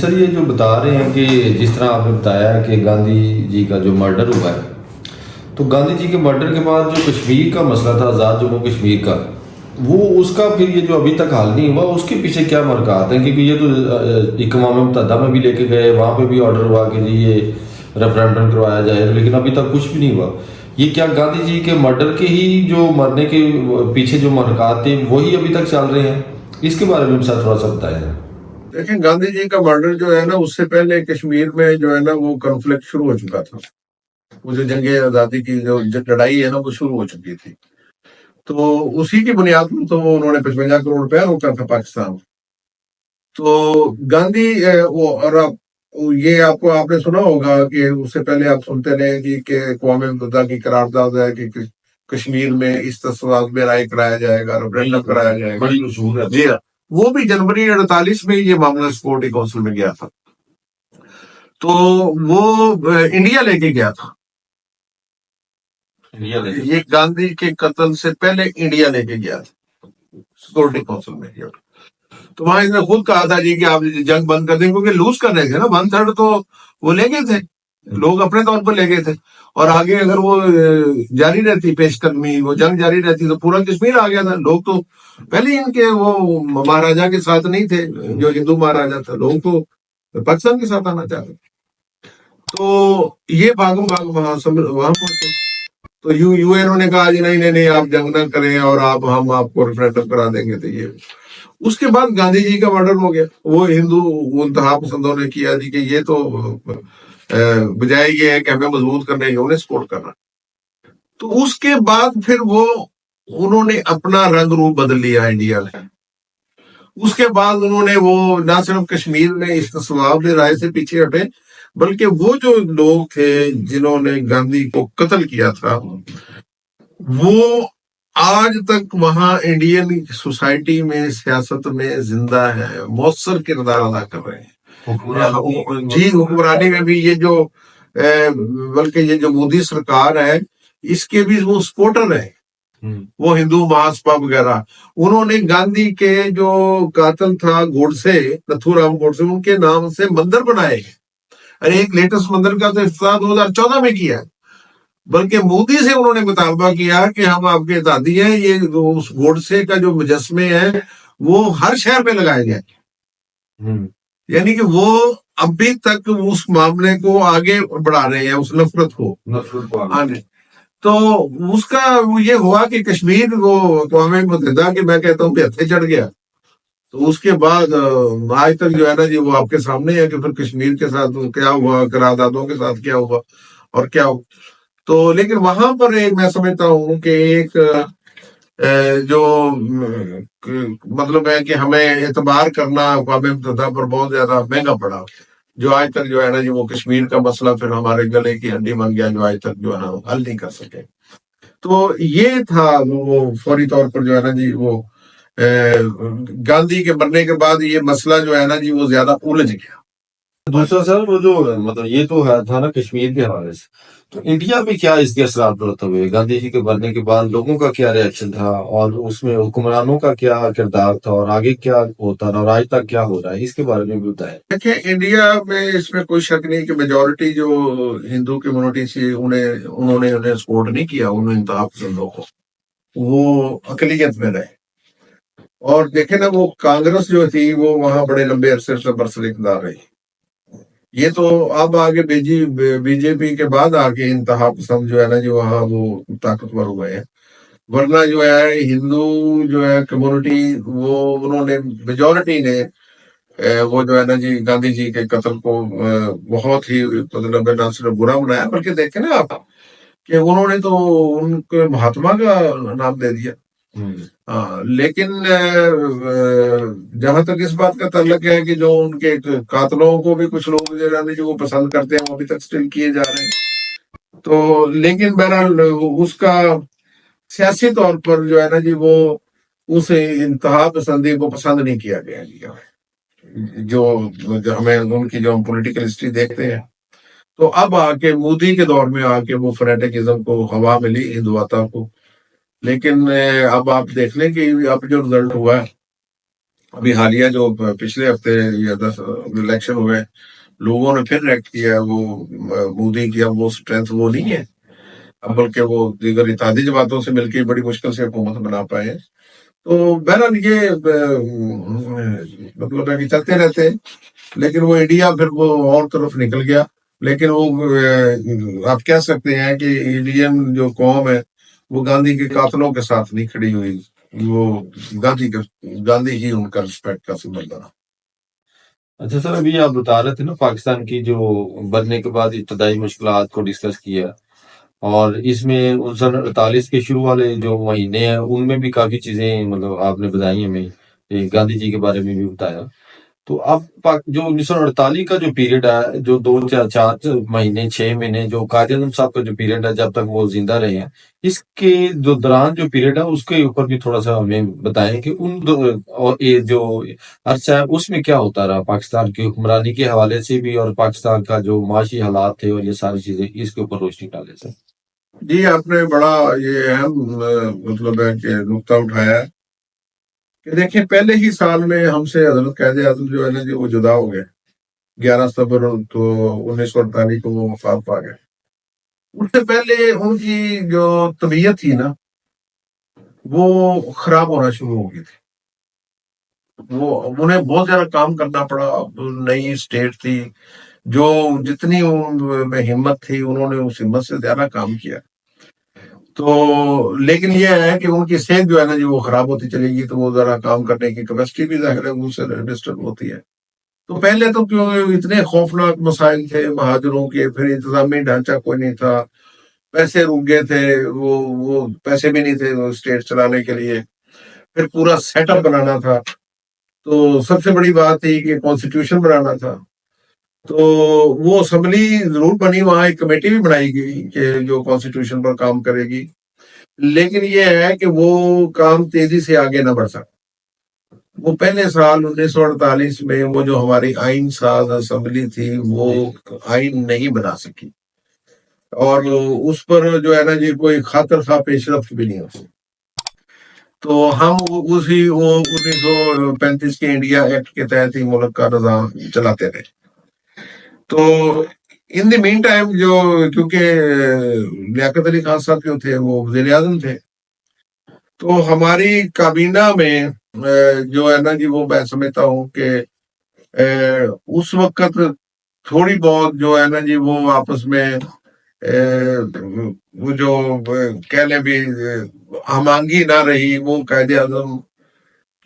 سر یہ جو بتا رہے ہیں کہ جس طرح آپ نے بتایا کہ گاندھی جی کا جو مرڈر ہوا ہے، تو گاندھی جی کے مرڈر کے بعد جو کشمیر کا مسئلہ تھا، آزاد جموں کشمیر کا، وہ اس کا پھر یہ جو ابھی تک حل نہیں ہوا، اس کے پیچھے کیا مرکات ہیں؟ کیونکہ یہ تو اقوام متحدہ میں بھی لے کے گئے، وہاں پہ بھی آرڈر ہوا کہ جی یہ ریفرینڈم کروایا جائے، لیکن ابھی تک کچھ بھی نہیں ہوا۔ یہ کیا گاندھی جی کے مرڈر کے ہی جو مرنے کے پیچھے جو مرکات تھے وہی ابھی تک چل رہے ہیں؟ اس کے بارے میں سر تھوڑا سا بتائیں۔ دیکھیں، گاندھی جی کا مرڈر جو ہے نا، اس سے پہلے کشمیر میں جو ہے نا وہ کنفلکٹ شروع ہو چکا تھا۔ وہ جو جنگ آزادی کی جو لڑائی ہے نا، وہ شروع ہو چکی تھی۔ تو اسی کی بنیاد پر تو انہوں نے 55 کروڑ روپیہ روکا تھا پاکستان۔ تو گاندھی اور یہ آپ نے سنا ہوگا کہ اس سے پہلے آپ سنتے رہے گی کہ اقوام متحدہ کی قرارداد ہے کہ کشمیر میں اس تصویات میں رائے کرایا جائے گا، ریفرینڈم کرایا جائے گا، بڑی مشہور ہے۔ جی ہاں، وہ بھی جنوری 48 میں یہ معاملہ سیکورٹی کونسل میں گیا تھا۔ تو وہ انڈیا لے کے گیا تھا، یہ گاندھی کے قتل سے پہلے انڈیا لے کے گیا تھا سیکورٹی کونسل میں گیا۔ تو وہاں اس نے خود کہا تھا جی کہ آپ جنگ بند کر دیں، کیونکہ لوز کر رہے تھے نا، 1/3 تو وہ لے گئے تھے، لوگ اپنے طور پر لے گئے تھے، اور آگے اگر وہ جاری رہتی پیش قدمی، وہ جنگ جاری رہتی تو پورا کشمیر آ گیا تھا۔ لوگ تو پہلے ان کے وہ مہاراجا کے ساتھ نہیں تھے، جو ہندو مہاراجا تھا، لوگ تو پاکستان کے ساتھ آنا چاہتے تھے۔ تو یہ بھاگم بھاگ وہاں پہنچے۔ تو یو این نے کہا جی نہیں آپ جنگ نہ کریں، اور ہم آپ کو ریفرینڈم کرا دیں گے۔ تو یہ اس کے بعد گاندھی جی کا مرڈر ہو گیا۔ وہ ہندو انتہا پسندوں نے کیا جی کہ یہ تو بجائے یہ ہے کہ ہمیں مضبوط کرنے کے انہیں سپورٹ کرنا۔ تو اس کے بعد پھر انہوں نے اپنا رنگ روپ بدل لیا انڈیا میں۔ اس کے بعد انہوں نے وہ نہ صرف کشمیر میں استصواب رائے سے پیچھے ہٹے، بلکہ وہ جو لوگ تھے جنہوں نے گاندھی کو قتل کیا تھا، وہ آج تک وہاں انڈین سوسائٹی میں، سیاست میں زندہ ہے، مؤثر کردار ادا کر رہے ہیں۔ جی، حکمرانی میں بھی یہ جو بلکہ یہ جو مودی سرکار ہے، اس کے بھی وہ سپورٹر ہیں، وہ ہندو مہاسپا وغیرہ۔ انہوں نے گاندھی کے جو قاتل تھا گوڈسے، نتھو رام گوڈسے، ان کے نام سے مندر بنائے گئے۔ اور ایک لیٹسٹ مندر کا تو افتتاح 2014 میں کیا ہے، بلکہ مودی سے انہوں نے مطالبہ کیا کہ ہم آپ کے اتحادی ہیں، یہ اس گوڈسے کا جو مجسمے ہیں وہ ہر شہر میں لگائے گئے۔ یعنی کہ وہ ابھی تک اس معاملے کو آگے بڑھا رہے ہیں، اس نفرت کو۔ ہاں جی۔ تو اس کا یہ ہوا کہ کشمیر وہ اقوام متحدہ کے، میں کہتا ہوں کہ ہتھے چڑھ گیا۔ تو اس کے بعد آج تک جو ہے نا جی وہ آپ کے سامنے ہے کہ پھر کشمیر کے ساتھ کیا ہوا، قراردادوں کے ساتھ کیا ہوا اور کیا ہوا۔ تو لیکن وہاں پر ایک میں سمجھتا ہوں کہ ایک جو مطلب ہے کہ ہمیں اعتبار کرنا اقوام متحدہ پر بہت زیادہ مہنگا پڑا، جو آج تک جو ہے نا جی وہ کشمیر کا مسئلہ پھر ہمارے گلے کی ہڈی بن گیا، جو آج تک جو ہے نا حل نہیں کر سکے۔ تو یہ تھا وہ فوری طور پر جو ہے نا جی وہ گاندھی کے مرنے کے بعد یہ مسئلہ جو ہے نا جی وہ زیادہ الجھ گیا۔ دوسرا سر، وہ جو مطلب یہ تو تھا نا کشمیر کے حوالے سے، تو انڈیا میں کیا اس کے اثرات مرتب ہوئے؟ گاندھی جی کے مرنے کے بعد لوگوں کا کیا ریئیکشن تھا، اور اس میں حکمرانوں کا کیا کردار تھا، اور آگے کیا ہوتا رہا، اور آج تک کیا ہو رہا ہے؟ اس کے بارے میں بھی بتائیں۔ دیکھیں، انڈیا میں اس میں کوئی شک نہیں کہ میجورٹی جو ہندو کمیونٹی تھی انہوں نے انہیں سپورٹ نہیں کیا، انہوں نے انتہا پسندوں کو، وہ اقلیت میں رہے۔ اور دیکھیں نا، وہ کانگریس جو تھی وہ وہاں بڑے لمبے عرصے سے برسر رہی۔ یہ تو اب آگے بی جے پی کے بعد آگے انتہا پسند جو ہے نا جی وہاں وہ طاقتور ہوئے ہیں، ورنہ جو ہے ہندو جو ہے کمیونٹی، وہ انہوں نے میجورٹی نے وہ جو ہے نا جی گاندھی جی کے قتل کو بہت ہی مطلب نہ صرف برا بنایا، بلکہ دیکھیں نا آپ کہ انہوں نے تو ان کے مہاتما کا نام دے دیا۔ لیکن جہاں تک اس بات کا تعلق ہے کہ جو ان کے قاتلوں کو بھی کچھ لوگ جو وہ پسند کرتے ہیں، وہ ابھی تک سٹل کیے جا رہے ہیں۔ تو لیکن بہرحال اس کا سیاسی طور پر جو ہے نا جی وہ اس انتہا پسندی کو پسند نہیں کیا گیا جی، جو ہمیں ان کی جو ہم پولیٹیکل ہسٹری دیکھتے ہیں۔ تو اب آ کے مودی کے دور میں آ کے وہ فنیٹکزم کو ہوا ملی، ہندوتا کو۔ لیکن اب آپ دیکھ لیں کہ اب جو رزلٹ ہوا ہے ابھی حالیہ جو پچھلے ہفتے یا 10 الیکشن ہوئے، لوگوں نے پھر ریکٹ کیا، وہ مودی کی اب وہ اسٹرینتھ وہ نہیں ہے، اب بلکہ وہ دیگر اتحادی جماعتوں سے مل کے بڑی مشکل سے حکومت بنا پائے ہیں۔ تو بہرحال یہ مطلب ہے کہ چلتے رہتے ہیں، لیکن وہ انڈیا پھر وہ اور طرف نکل گیا۔ لیکن وہ آپ کہہ سکتے ہیں کہ انڈین جو قوم ہے وہ گاندھی کے قاتلوں کے ساتھ نہیں کھڑی ہوئی، وہ گاندھی ہی ان کا رسپیکٹ کا سمبل بنا۔ اچھا سر، ابھی آپ بتا رہے تھے نا پاکستان کی جو بننے کے بعد ابتدائی مشکلات کو ڈسکس کیا، اور اس میں 1948 کے شروع والے جو مہینے ہیں ان میں بھی کافی چیزیں مطلب آپ نے بتائی ہمیں، گاندھی جی کے بارے میں بھی بتایا۔ تو اب جو 1948 کا جو پیریڈ ہے، جو 2 4 مہینے 6 مہینے جو قائد اعظم صاحب کا جو پیریڈ ہے جب تک وہ زندہ رہے ہیں، اس کے جو دوران جو پیریڈ ہے اس کے اوپر بھی تھوڑا سا ہمیں بتائیں کہ اور یہ جو عرصہ ہے اس میں کیا ہوتا رہا پاکستان کی حکمرانی کے حوالے سے بھی، اور پاکستان کا جو معاشی حالات تھے اور یہ ساری چیزیں، اس کے اوپر روشنی ڈالے سر۔ جی، آپ نے بڑا یہ اہم مطلب ہے کہ نقطہ اٹھایا ہے کہ دیکھیں پہلے ہی سال میں ہم سے حضرت قائد اعظم جو ہے نا جی وہ جدا ہو گئے، 11 ستمبر تو 1948 کو وہ وفات پا گئے۔ اس سے پہلے ان کی جو طبیعت تھی نا وہ خراب ہونا شروع ہو گئی تھی، وہ انہیں بہت زیادہ کام کرنا پڑا، نئی اسٹیٹ تھی، جو جتنی ان میں ہمت تھی انہوں نے اس ہمت سے زیادہ کام کیا۔ تو لیکن یہ ہے کہ ان کی صحت جو ہے نا جی وہ خراب ہوتی چلے گی، تو وہ ذرا کام کرنے کی کیپیسٹی بھی ظاہر ہے اس سے ڈسٹرب ہوتی ہے۔ تو پہلے تو کیوں اتنے خوفناک مسائل تھے مہاجروں کے، پھر انتظامی ڈھانچہ کوئی نہیں تھا، پیسے رک گئے تھے، وہ پیسے بھی نہیں تھے اسٹیٹ چلانے کے لیے، پھر پورا سیٹ اپ بنانا تھا۔ تو سب سے بڑی بات تھی کہ کانسٹیٹیوشن بنانا تھا۔ تو وہ اسمبلی ضرور بنی، وہاں ایک کمیٹی بھی بنائی گئی کہ جو کانسٹیٹیوشن پر کام کرے گی، لیکن یہ ہے کہ وہ کام تیزی سے آگے نہ بڑھ سکا۔ وہ پہلے سال 1948 میں وہ جو ہماری آئین ساز اسمبلی تھی وہ آئین نہیں بنا سکی، اور اس پر جو ہے نا جی کوئی خاطر خواہ پیش رفت بھی نہیں ہو سکی۔ تو ہم اسی وہ 1935 کے انڈیا ایکٹ کے تحت ہی ملک کا نظام چلاتے رہے۔ تو ان دی مین ٹائم جو کیونکہ لیاقت علی خان صاحب جو تھے وہ وزیر اعظم تھے، تو ہماری کابینہ میں جو ہے نا جی وہ میں سمجھتا ہوں کہ اس وقت تھوڑی بہت جو ہے نا جی وہ آپس میں وہ جو کہہ لیں بھی ہمانگی نہ رہی، وہ قائد اعظم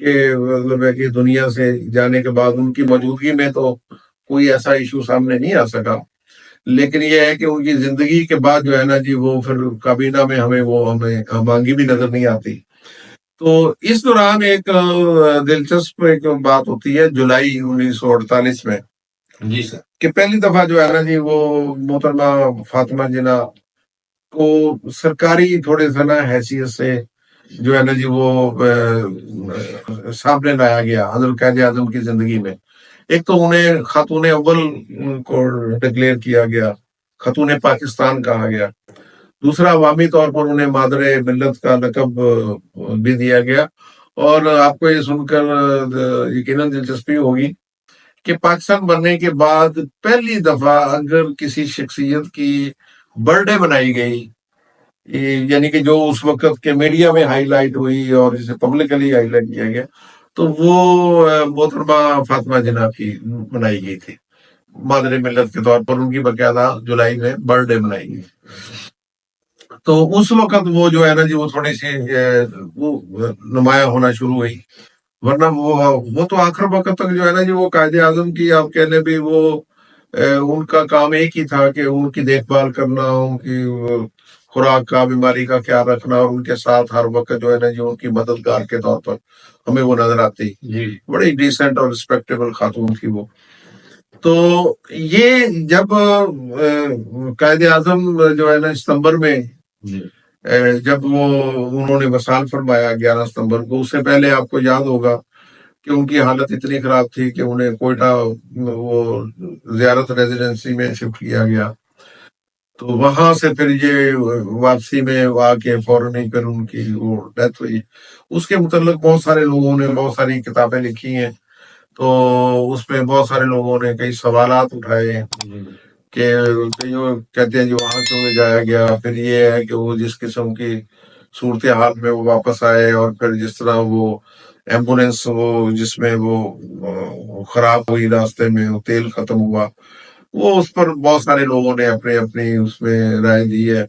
کے مطلب ہے کہ دنیا سے جانے کے بعد ان کی موجودگی میں تو کوئی ایسا ایشو سامنے نہیں آ سکا، لیکن یہ ہے کہ ان کی زندگی کے بعد جو ہے نا جی وہ پھر کابینہ میں ہمیں ہمانگی بھی نظر نہیں آتی۔ تو اس دوران ایک دلچسپ ایک بات ہوتی ہے جولائی 1948 میں، جی سر، کہ پہلی دفعہ جو ہے نا جی وہ محترمہ فاطمہ جناح کو سرکاری تھوڑے سا نا حیثیت سے جو ہے نا جی وہ سامنے لایا گیا حضرت قائد اعظم کی زندگی میں۔ ایک تو انہیں خاتون اول کو ڈکلیئر کیا گیا، خاتون پاکستان کہا گیا، دوسرا عوامی طور پر انہیں مادر ملت کا لقب بھی دیا گیا۔ اور آپ کو یہ سن کر یقیناً دلچسپی ہوگی کہ پاکستان بننے کے بعد پہلی دفعہ اگر کسی شخصیت کی برتھ ڈے منائی گئی، یعنی کہ جو اس وقت کے میڈیا میں ہائی لائٹ ہوئی اور جسے پبلکلی ہائی لائٹ کیا گیا، تو وہ محترمہ فاطمہ جناح کی منائی گئی تھی مادر ملت کے طور پر، ان کی باقاعدہ جولائی میں برتھ ڈے منائی گئی۔ تو اس وقت وہ جو ہے نا جی وہ تھوڑی سی وہ نمایاں ہونا شروع ہوئی، ورنہ وہ تو آخر وقت تک جو ہے نا جی وہ قائد اعظم کی آپ کہہ لیں بھی وہ ان کا کام ایک ہی تھا کہ ان کی دیکھ بھال کرنا، ان کی خوراک کا، بیماری کا خیال رکھنا، اور ان کے ساتھ ہر وقت جو ہے نا جی ان کی مددگار کے طور پر ہمیں وہ نظر آتی۔ بڑی ڈیسنٹ اور رسپیکٹیبل خاتون تھی وہ۔ تو یہ جب قائد اعظم جو ہے نا ستمبر میں جب وہ انہوں نے وصال فرمایا 11 ستمبر کو، اس سے پہلے آپ کو یاد ہوگا کہ ان کی حالت اتنی خراب تھی کہ انہیں کوئٹہ وہ زیارت ریزیڈنسی میں شفٹ کیا گیا۔ تو وہاں سے پھر یہ واپسی میں آ کے فوراً ہی پھر ان کی وہ ڈیتھ ہوئی. اس کے متعلق بہت سارے لوگوں نے بہت ساری کتابیں لکھی ہیں. تو اس میں بہت سارے لوگوں نے کئی سوالات اٹھائے ہیں کہ جو کہتے ہیں جو وہاں کیوں نہیں جایا گیا. پھر یہ ہے کہ وہ جس قسم کی صورتحال میں وہ واپس آئے اور پھر جس طرح وہ ایمبولینس وہ جس میں وہ خراب ہوئی راستے میں وہ تیل ختم ہوا. وہ اس پر بہت سارے لوگوں نے اپنے اپنی اس میں رائے دی ہے.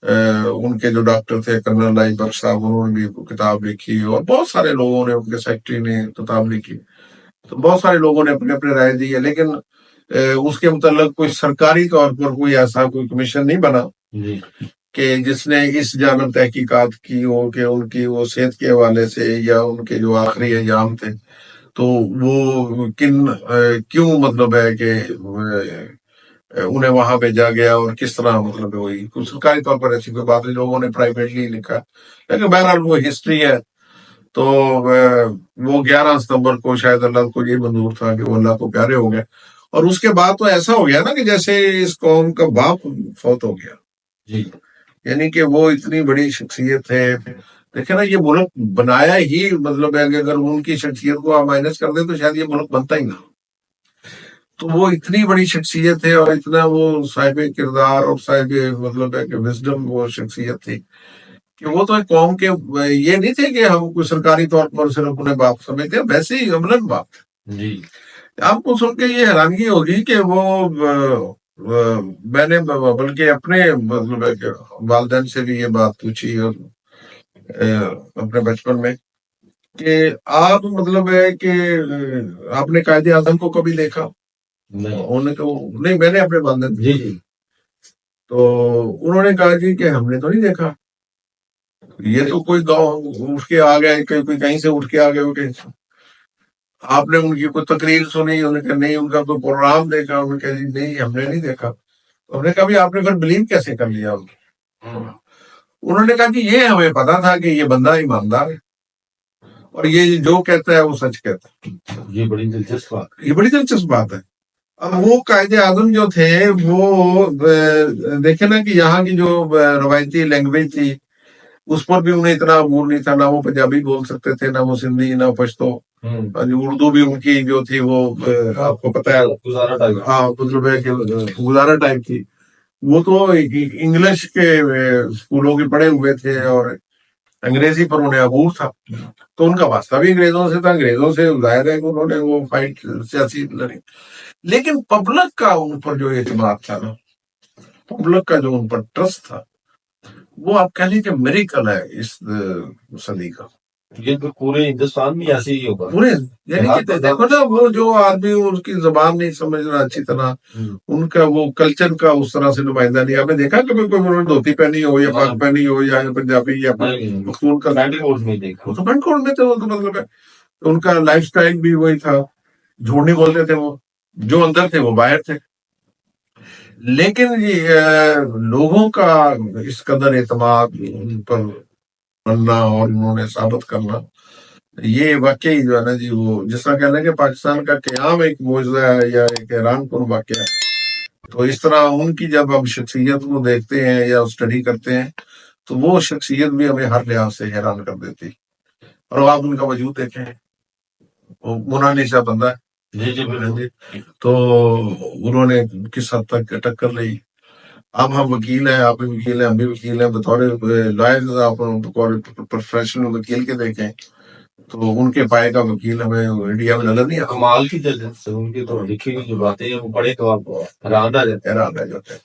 ان کے جو ڈاکٹر تھے کرنل رائی بخش صاحب انہوں نے بھی کتاب لکھی اور بہت سارے لوگوں نے ان کے سیکٹری نے کتاب لکھی. تو بہت سارے لوگوں نے اپنے اپنے رائے دی ہے. لیکن اس کے متعلق کوئی سرکاری طور پر کوئی ایسا کوئی کمیشن نہیں بنا کہ جس نے اس جانب تحقیقات کی ہو کہ ان کی وہ صحت کے حوالے سے یا ان کے جو آخری ایام تھے تو وہ کیوں مطلب ہے کہ انہیں وہاں بھیجا گیا اور کس طرح مطلب ہوئی. کوئی سرکاری طور پر ایسی کوئی بات نہیں. لوگوں نے پرائیویٹلی لکھا. لیکن بہرحال وہ ہسٹری ہے. تو وہ 11 ستمبر کو شاید اللہ کو یہ منظور تھا کہ وہ اللہ کو پیارے ہو گئے. اور اس کے بعد تو ایسا ہو گیا نا کہ جیسے اس قوم کا باپ فوت ہو گیا. جی یعنی کہ وہ اتنی بڑی شخصیت ہے. دیکھیں نا یہ ملک بنایا ہی مطلب ہے کہ اگر ان کی شخصیت کو آپ مائنس کر دیں تو شاید یہ ملک بنتا ہی نہ. تو وہ اتنی بڑی شخصیت ہے اور اتنا وہ صاحب کردار اور صاحب مطلب ہے کہ وزڈم وہ شخصیت تھی کہ وہ تو ایک قوم کے یہ نہیں تھے کہ ہم کوئی سرکاری طور پر صرف انہیں باپ سمجھتے ہیں. ویسے ہی عملاً باپ تھے. جی آپ کو سن کے یہ حیرانگی ہوگی کہ وہ میں نے بلکہ اپنے مطلب ہے کہ والدین سے بھی یہ بات پوچھی اور اپنے بچپن میں کہ آپ مطلب ہے کہ آپ نے قائد اعظم کو کبھی دیکھا؟ انہوں نے کہا نہیں. میں نے اپنے والدین جی جی تو انہوں نے کہا جی کہ ہم نے تو نہیں دیکھا. یہ تو کوئی گاؤں اٹھ کے آ گئے کوئی کہیں سے اٹھ کے آ گئے. وہ کہیں سے آپ نے ان کی کوئی تقریر سنی؟ انہوں نے کہا نہیں. ان کا کوئی پروگرام دیکھا؟ انہوں نے کہا جی نہیں ہم نے نہیں دیکھا. ہم نے کہا بھی آپ نے پھر بلیو کیسے کر لیا؟ انہوں نے کہا کہ یہ ہمیں پتا تھا کہ یہ بندہ ایماندار ہے اور یہ جو کہتا ہے وہ سچ کہتا ہے. یہ بڑی دلچسپ بات. یہ بڑی دلچسپ بات ہے. اب وہ قائد اعظم جو تھے وہ دیکھیں نا کہ یہاں کی جو روایتی لینگویج تھی اس پر بھی انہیں اتنا عبور نہیں تھا. نہ وہ پنجابی بول سکتے تھے، نہ وہ سندھی، نہ پشتو. اردو بھی ان کی جو تھی وہ آپ کو پتا ہے گزارا ٹائپ. ہاں مطلب ہے کہ گزارا ٹائپ تھی. وہ تو انگلش کے اسکولوں کے پڑھے ہوئے تھے اور انگریزی پر انہیں عبور تھا. تو ان کا واسطہ بھی انگریزوں سے تھا. انگریزوں سے ظاہر ہے کہ انہوں نے وہ فائٹ سیاسی لڑی. لیکن پبلک کا ان پر جو اعتماد تھا نا، پبلک کا جو ان پر ٹرسٹ تھا، وہ آپ کہہ لیں کہ میریکل ہے اس صدی کا. یہ تو پورے ہندوستان میں ایسے ہی ہوگا. پورے یعنی کہ دیکھو نا وہ جو آدمی ان کی زبان نہیں سمجھ رہا اچھی طرح، ان کا وہ کلچر کا اس طرح سے نمائندہ نہیں. آپ نے دیکھا کبھی کوئی انہوں نے دھوتی پہنی ہو یا پاک پہنی ہو یا پنجابی یا مختون کا دیکھا. وہ تو پینٹ کوٹ میں تھے. وہ تو مطلب ہے ان کا لائف سٹائل بھی وہی تھا. جھوٹ نہیں بولتے تھے. وہ جو اندر تھے وہ باہر تھے. لیکن لوگوں کا اس قدر اعتماد ان پر بننا اور انہوں نے ثابت کرنا، یہ واقعی جو ہے نا جی وہ جس طرح کہنا کہ پاکستان کا قیام ایک معجزہ ہے یا ایک حیران کن واقعہ ہے. تو اس طرح ان کی جب ہم شخصیت کو دیکھتے ہیں یا اسٹڈی کرتے ہیں تو وہ شخصیت بھی ہمیں ہر لحاظ سے حیران کر دیتی. اور آپ ان کا وجود دیکھیں، وہ منانیسا بندہ ہے. جی جی تو انہوں نے کس حد تک ٹکر لی. اب ہم وکیل ہیں، آپ بھی وکیل ہیں، ہم بھی وکیل ہیں. بطور لائر آپ پروفیشنل وکیل کے دیکھیں تو ان کے پائے کا وکیل ہمیں انڈیا میں نظر نہیں آتا. کمال کی دلچسپ ان کی تو لکھی ہوئی جو باتیں ہیں وہ پڑھے تو آپ حیران رہ جاتے ہیں.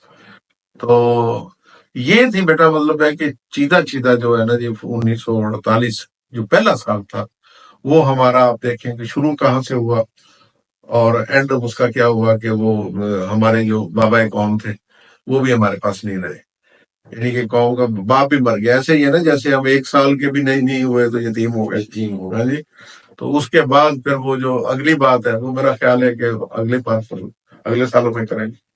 تو یہ تھی بیٹا مطلب ہے کہ چیدہ جو ہے نا جی 1948 جو پہلا سال تھا وہ ہمارا آپ دیکھیں کہ شروع کہاں سے ہوا اور اینڈ اس کا کیا ہوا کہ وہ ہمارے جو بابا قوم تھے وہ بھی ہمارے پاس نہیں رہے. یعنی کہ قوم کا باپ بھی مر گیا. ایسے ہی ہے نا جیسے ہم 1 سال کے بھی نہیں ہوئے تو یتیم ہو گئے. جی. تو اس کے بعد پھر وہ جو اگلی بات ہے وہ میرا خیال ہے کہ اگلے سالوں میں کریں گے.